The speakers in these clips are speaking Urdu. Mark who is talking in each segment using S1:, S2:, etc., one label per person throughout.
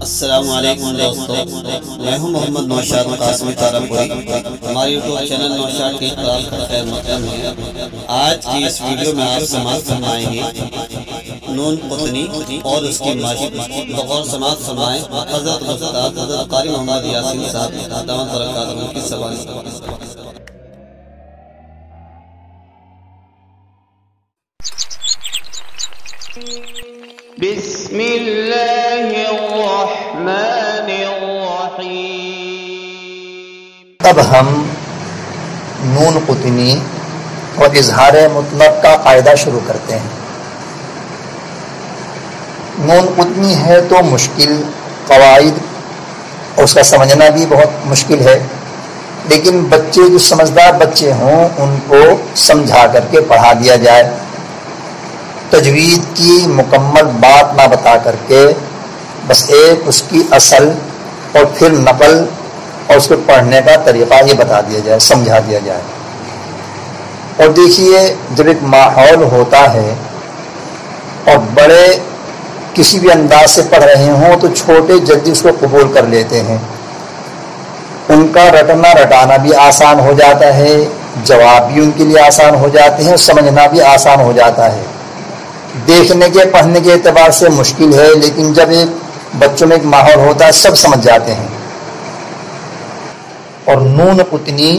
S1: السلام علیکم دوستو، میں ہوں محمد نوشاد قاسمی تارپوری۔ ہمارے یوٹیوب چینل نوشاد کے اقرار کا خیر مقدم ہے۔ آج کی اس ویڈیو میں آپ سماعت فرمائیں گے نون قطنی اور اس کی ماشق۔ بغور سماعت فرمائیں حضرت استاد حضرت قاری محمد یاسین صاحب دامت برکاتہ کی زبان سے۔
S2: بسم اللہ الرحمن الرحیم۔
S3: اب ہم نون قطنی اور اظہار مطلق کا قاعدہ شروع کرتے ہیں۔ نون قطنی ہے تو مشکل قواعد اور اس کا سمجھنا بھی بہت مشکل ہے، لیکن بچے جو سمجھدار بچے ہوں ان کو سمجھا کر کے پڑھا دیا جائے، تجوید کی مکمل بات نہ بتا کر کے بس ایک اس کی اصل اور پھر نقل اور اس کو پڑھنے کا طریقہ یہ بتا دیا جائے، سمجھا دیا جائے۔ اور دیکھیے، جب ایک ماحول ہوتا ہے اور بڑے کسی بھی انداز سے پڑھ رہے ہوں تو چھوٹے جلدی اس کو قبول کر لیتے ہیں، ان کا رٹنا رٹانا بھی آسان ہو جاتا ہے، جواب بھی ان کے لیے آسان ہو جاتے ہیں اور سمجھنا بھی آسان ہو جاتا ہے۔ دیکھنے کے پڑھنے کے اعتبار سے مشکل ہے، لیکن جب ایک بچوں میں ایک ماحول ہوتا ہے سب سمجھ جاتے ہیں۔ اور نون قطنی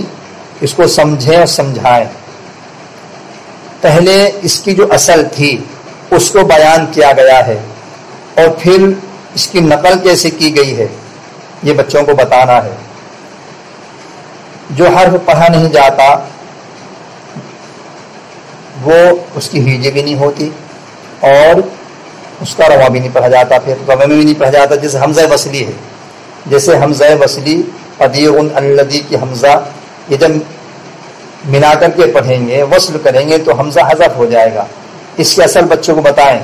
S3: اس کو سمجھیں اور سمجھائیں۔ پہلے اس کی جو اصل تھی اس کو بیان کیا گیا ہے اور پھر اس کی نقل کیسے کی گئی ہے یہ بچوں کو بتانا ہے۔ جو حرف پڑھا نہیں جاتا وہ اس کی ہیجے بھی نہیں ہوتی اور اس کا رواں بھی نہیں پڑھا جاتا، پھر رواں بھی نہیں پڑھا جاتا۔ جیسے حمزہ وصلی ہے، جیسے حمزہ وصلی قدیر الذی کی حمزہ، یہ جب ملا کر کے پڑھیں گے وصل کریں گے تو حمزہ حذف ہو جائے گا۔ اس کے اصل بچوں کو بتائیں۔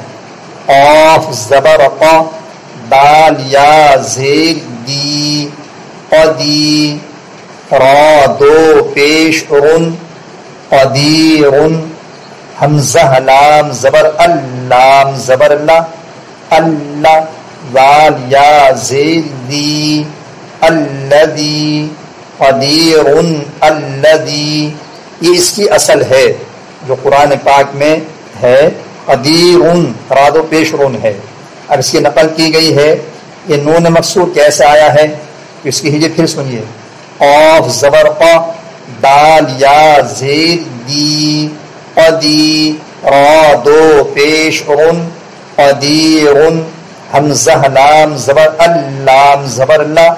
S3: قاف زبر قا، دال یا زیر دی، قدی، را دو پیش رن، قدیر، حمزہ لام زبر اللام زبر اللہ، اللہ، ذال یا زیر دی، الذی، قدیر الذی، یہ اس کی اصل ہے جو قرآن پاک میں ہے۔ قدیر راد و پیش رون ہے۔ اب اس کی نقل کی گئی ہے، یہ نون مکسور کیسے آیا ہے اس کی ہجے پھر سنیے۔ قاف زبر قا، دال یا زیر دی، قدی، را دو پیش رن، قدیر، حمزہ لام زبر اللام زبر اللہ،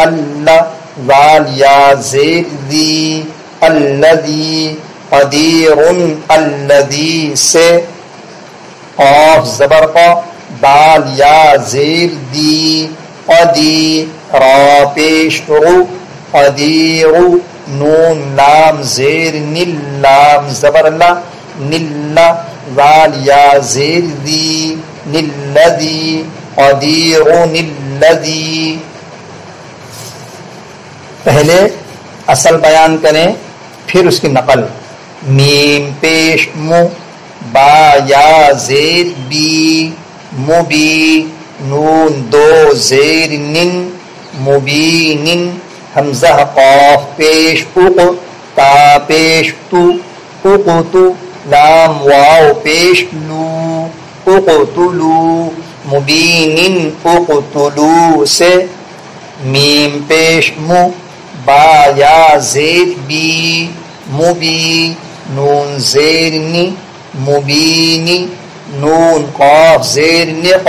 S3: اللہ، ذال یا زیر دی، الذی، قدیر الذی سے، قاف زبر قا، دال یا زیر دی، قدی، را پیش رو، قدیر، نون لام زیر نیل لام زبر اللہ، نیلا، ذال یا زیر دی، نیلذی، قدیر نیلذی۔ پہلے اصل بیان کریں پھر اس کی نقل۔ میم پیش مو، با یا زیر بی، مبی، نون دو زیر نن، مبینن، حمزہ قاف پیش اق، تا پیش تو، اقتو، لام واو پیش لو، اقتلو، مبینن اقتلو سے، میم پیش مو، با یا زیر بی، مبی، نون زیر نی، مبینی، نون قاف زیر نق،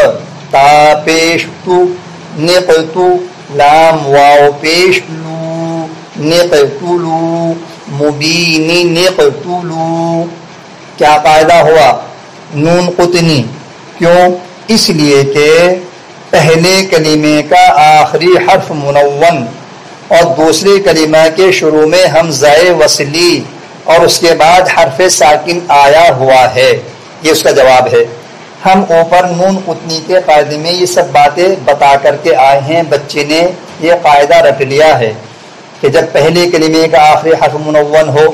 S3: تا پیش تو، نقتو، لام واو پیش لو، نقتلو، مبینی نقتلو۔ کیا قاعدہ ہوا؟ نون قطنی کیوں؟ اس لیے کہ پہلے کلمے کا آخری حرف منون اور دوسرے کلمہ کے شروع میں حمزہ وصلی اور اس کے بعد حرف ساکن آیا ہوا ہے، یہ اس کا جواب ہے۔ ہم اوپر نون قطنی کے قاعدے میں یہ سب باتیں بتا کر کے آئے ہیں، بچے نے یہ قاعدہ رٹ لیا ہے کہ جب پہلے کلمے کا آخری حرف منون ہو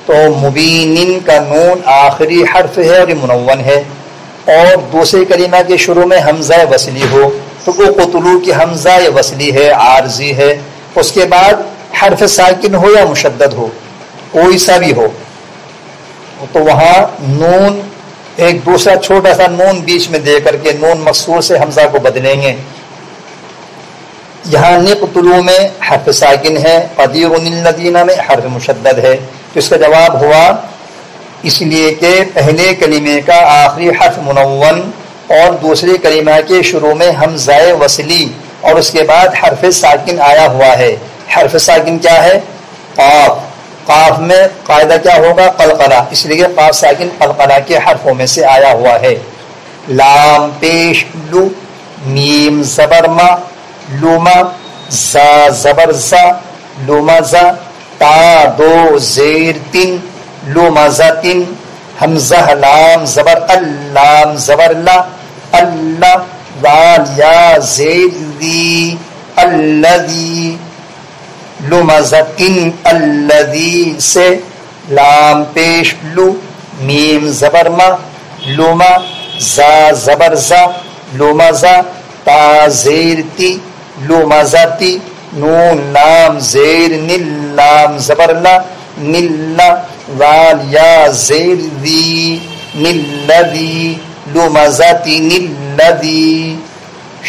S3: تو مبینن کا نون آخری حرف ہے اور یہ منون ہے، اور دوسرے کلمہ کے شروع میں حمزہ وصلی ہو تو اقتلو کی حمزہ یہ وصلی ہے، عارضی ہے، اس کے بعد حرف ساکن ہو یا مشدد ہو، کوئی سا بھی ہو، تو وہاں نون ایک دوسرا چھوٹا سا نون بیچ میں دے کر کے نون مکسور سے حمزہ کو بدلیں گے. یہاں نقتلو میں حرف ساکن ہے، قدیر الذین میں حرف مشدد ہے، تو اس کا جواب ہوا اس لیے کہ پہلے کلمے کا آخری حرف منون اور دوسرے کلمہ کے شروع میں حمزہ وصلی اور اس کے بعد حرف ساکن آیا ہوا ہے. حرف ساکن کیا ہے؟ قاف. قاف میں قاعدہ کیا ہوگا؟ قلقلہ، اس لیے قاف ساکن قلقلہ کے حرفوں میں سے آیا ہوا ہے. لام پیش لو، میم زبر ما، لوما، زا زبر زا، لومزا، تا دو زیر تن، لومزتن، حمزہ لام زبر اللام زبر لا، اللہ، دال یا زیر دی، الذی، لمزتن الذی سے لام پیش لو، میم زبر ما، لوما، زا زبر زا، لومزا، تا زیر تی، لومزتی، نون لام زیر نل، لام زبر لا، نلا، وال یا زیر دی، نلذی، لمزتی نلذی،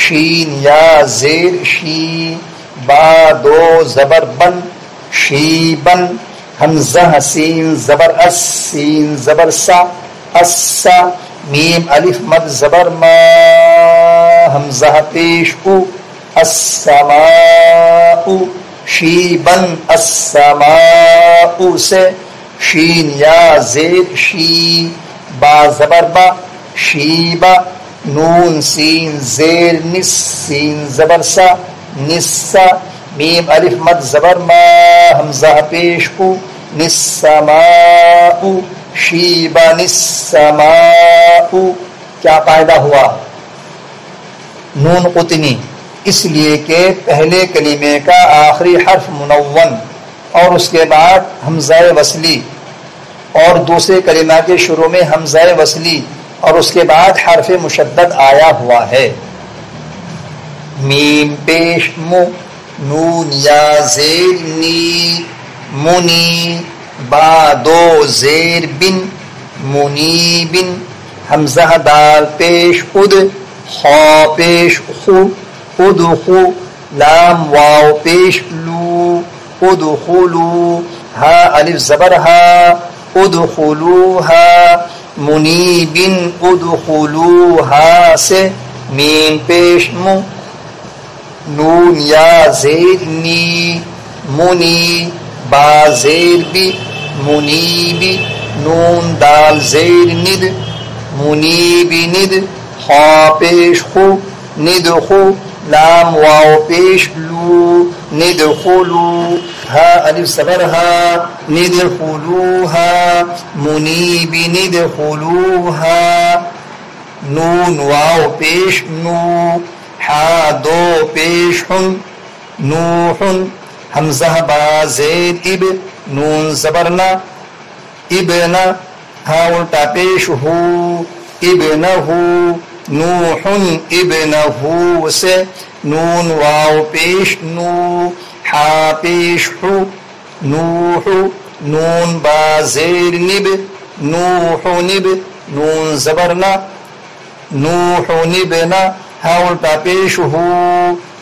S3: شین یا زیر شی، با دو زبر بن، شیبن، حمزہ سین زبر اس، سین زبر سا، اسا، میم الف مد زبر ما، حمزہ پیش او، السماء، شیبن السماء سے شین یا زیر شی، با زبر با، شیبا، نون سین زیر نس، سین زبر سا، نسا، میم الف مد زبر ما، حمزہ پیش او، نسماء، شیبا نسماء. کیا قاعدہ ہوا؟ نون قطنی، اس لیے کہ پہلے کلمے کا آخری حرف منون اور اس کے بعد حمزہ وصلی اور دوسرے کلمہ کے شروع میں حمزہ وصلی اور اس کے بعد حرف مشدد آیا ہوا ہے. میم پیش مو، نون یا زیر نی، منی، با دو زیر بن، منی بن، حمزہ دال پیش اد، خا پیش خو، ادخو، لام واو پیش لو، ادخلو، ہا الف زبر ہا، ادخلوہا، منیبن ادخلوہا سے میم پیش مو، نون یا زیر نی، منی، با زیر بی، منیبی، نون دال زیر ند، منیبی ند، خا پیش خو، ندخو، لام واو پیش لو، ندخلو، ہا الف زبر ہا، ندخلوہا، منیبی ندخلوہا، نون واو پیش نو، ہا دو پیش ہن، نوحن، حمزہ با زیر اب، نون زبرنا، ابنا، ہا الٹا پیش ہو، ابنہو، نوحن ابنہو سے نون واو پیش نو، ہا پیش ہو، نوح، نون با زیر نب، نوح نب، نون زبرنا، نوح نبنا، ہا الٹا پیش ہو،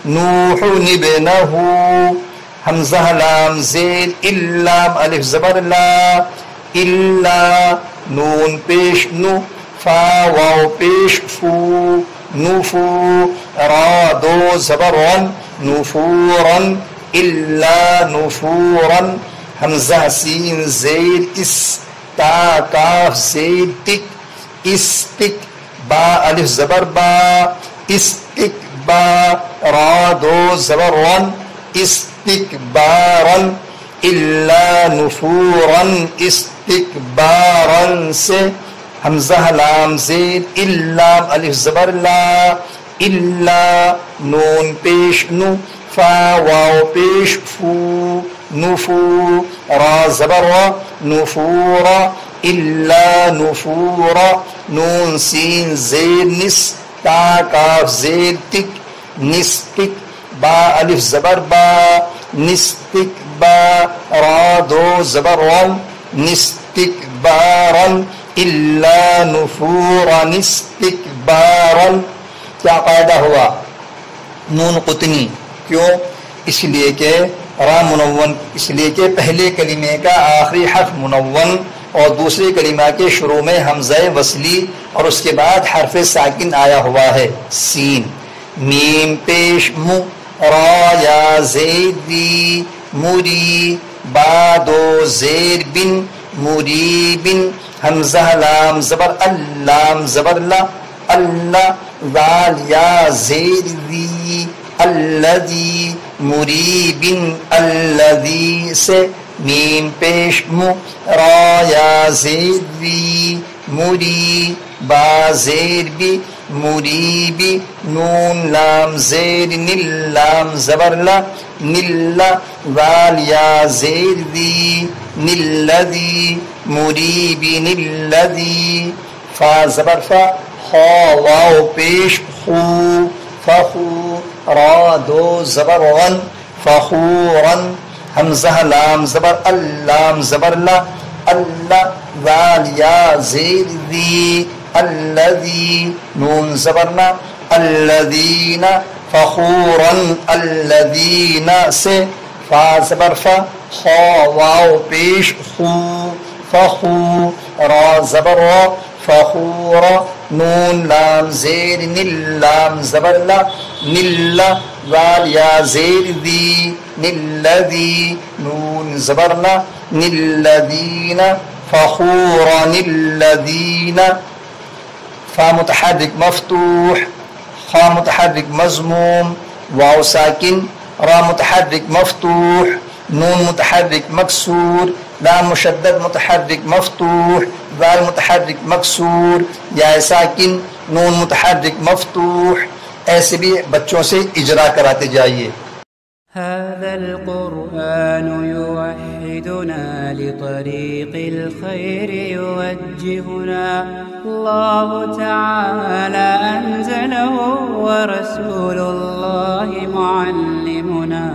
S3: نوح نبنہو، حمزہ لام زیر اللام الف زبر لا، الا، نون پیش نو، فا واو پیش فو، نوفو، را دو زبر ون، نفورن، الا نفورن، حمزہ سین زیر اس، تا کاف زیر تک، استک، با الف زبر با، استک با، را دو زبر ون، استکبارن، الا نفورن، استکبارن سے حمزہ لام زیر اللام الف زبر لا، الا، نون پیش نو، فا واو پیش فو، نفو، را زبر وا، نفورا، الا نفورا، نون سین زیر نس، تا کاف زیر تک، نستک با الف زبر با نستکبار را دو زبر رن نستکبارا الا نفورا نستکبارا. کیا قاعدہ ہوا؟ نون قطنی. کیوں؟ اس لیے کہ را منون، اس لیے کہ پہلے کلمے کا آخری حرف منون اور دوسرے کلمہ کے شروع میں حمزہ وصلی اور اس کے بعد حرف ساکن آیا ہوا ہے سین. میم پیش مو را یا زیدی مری با دو زیر بن مری بن حمزہ لام زبر اللام زبر لا اللہ ذال یا زیر دی الذی مریب الذی سے میم پیش مو را یا زیر دی مری با زیر بی مریبی نون لام زیر نل لام زبر لا نل ذال یا زیر دی نلذی مریبی نلذی فا زبر فا خا واو پیش خو فخو را دو زبر غن فخورن حمزہ لام زبر اللام زبر لا اللہ ذال یا زیر دی الذی نون زبرنا الذین فخورن الذین سے فا زبر فا خا واو پیش خو فخو را زبر را فخور نون لام زیر نل لام زبر لا نل ذال یا زیر دی نلذی نون زبرنا نلذین فخورا نلذین. فا متحرک مفتوح خا متحرک مضموم واو ساکن را متحرک مفتوح نون متحرک مکسور لام مشدد متحرک مفتوح ذال متحرک مکسور یا ساکن نون متحرک مفتوح. ایسے بھی بچوں سے اجرا کراتے جائیے.
S4: هذا القرآن يوحدنا لطريق الخير يوجهنا الله تعالى أنزله ورسول الله معلمنا